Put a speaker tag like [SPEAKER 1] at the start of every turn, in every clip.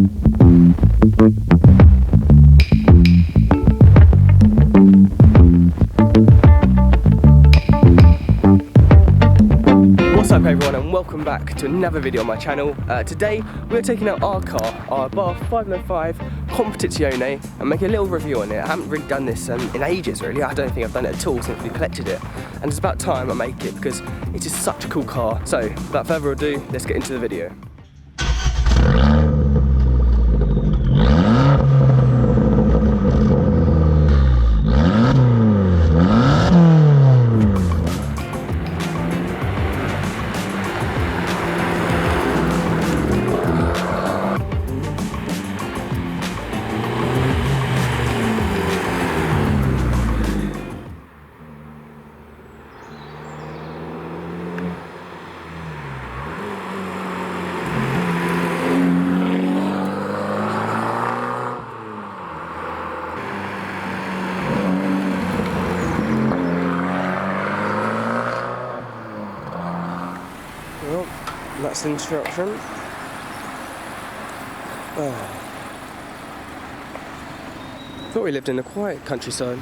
[SPEAKER 1] What's up everyone, and welcome back to another video on my channel. Today we're taking out our car, our Abarth 505 Competizione, and making a little review on it. I haven't really done this in ages really. I don't think I've done it at all since we collected it, and it's about time I make it because it is such a cool car. So without further ado, let's get into the video. Well, that's the instruction. Thought we lived in a quiet countryside.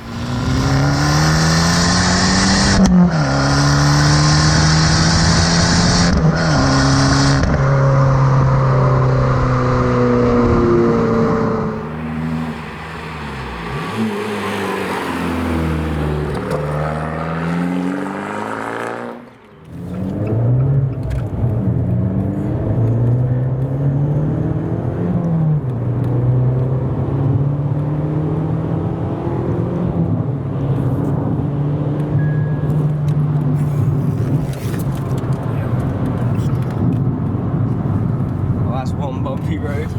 [SPEAKER 1] One bumpy road.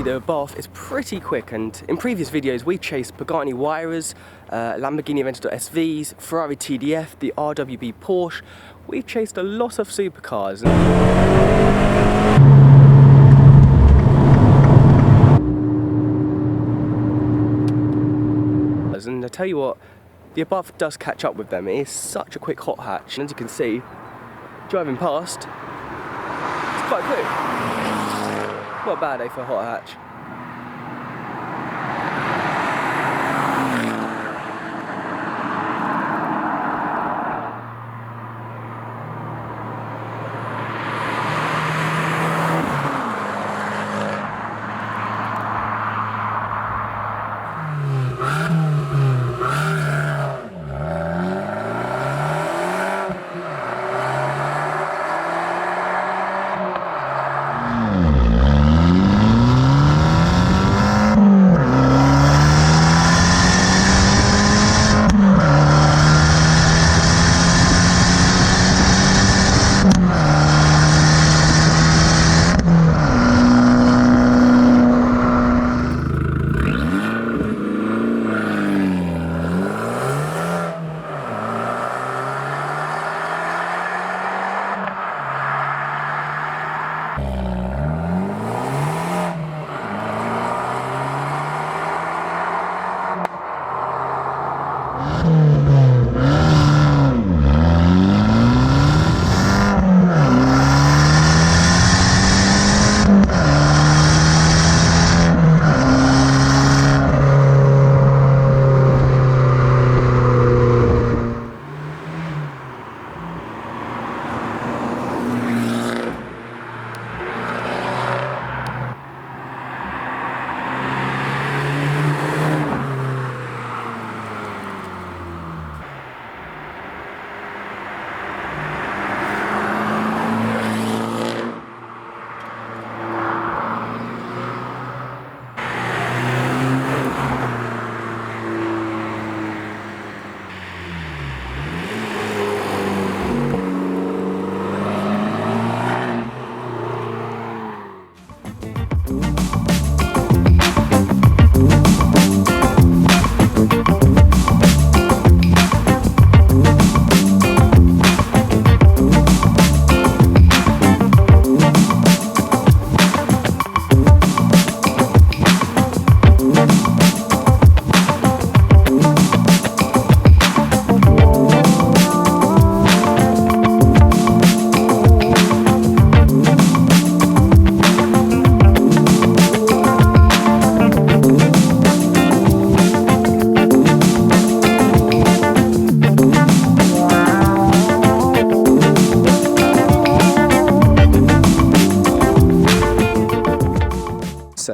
[SPEAKER 1] The Abarth is pretty quick, and in previous videos we've chased Pagani Huayras, Lamborghini Aventador SVs, Ferrari TDF, the RWB Porsche. We've chased a lot of supercars. And I tell you what, the Abarth does catch up with them. It is such a quick hot hatch, and as you can see, driving past, it's quite quick. Not a bad day for a hot hatch.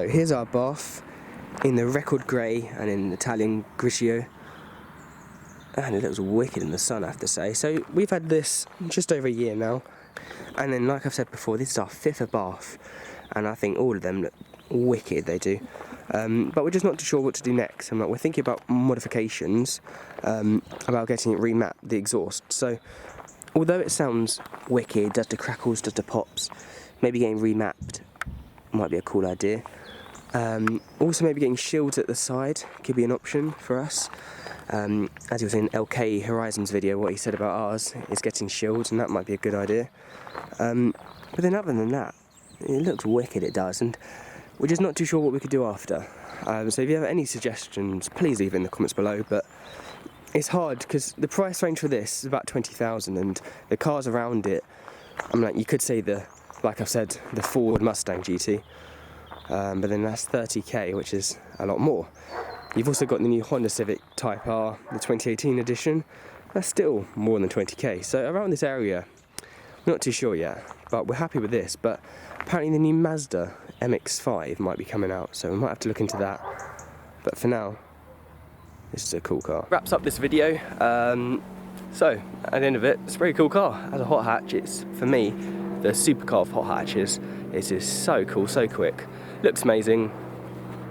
[SPEAKER 1] So here's our Abarth in the record grey and in Italian grigio. And it looks wicked in the sun, I have to say. So we've had this just over a year now. And then, like I've said before, this is our 5th Abarth. And I think all of them look wicked, they do. But we're just not too sure what to do next. We're thinking about modifications, about getting it remapped, the exhaust. So, although it sounds wicked, does the crackles, does the pops, maybe getting remapped might be a cool idea. Also, maybe getting shields at the side could be an option for us. As you was in LK Horizon's video, what he said about ours is getting shields, and that might be a good idea. But then other than that, it looks wicked, it does, and we're just not too sure what we could do after. So if you have any suggestions, please leave it in the comments below. But it's hard because the price range for this is about 20,000, and the cars around it, you could say like I've said, the Ford Mustang GT, but then that's 30k, which is a lot more. You've also got the new Honda Civic Type R, the 2018 edition. That's still more than 20k. So around this area, not too sure yet, but we're happy with this. But apparently the new Mazda MX-5 might be coming out, so we might have to look into that. But for now, this is a cool car. Wraps up this video. So at the end of it, it's a very cool car. As a hot hatch, it's, for me, the supercar of hot hatches. It's just so cool, so quick. Looks amazing.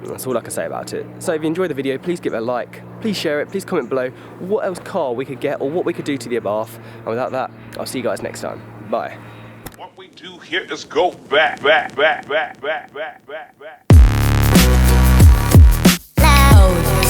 [SPEAKER 1] That's all I can say about it. So if you enjoyed the video, please give it a like, please share it, please comment below what else car we could get or what we could do to the Abarth. And without that, I'll see you guys next time. Bye.
[SPEAKER 2] What we do here is go back.
[SPEAKER 3] Oh.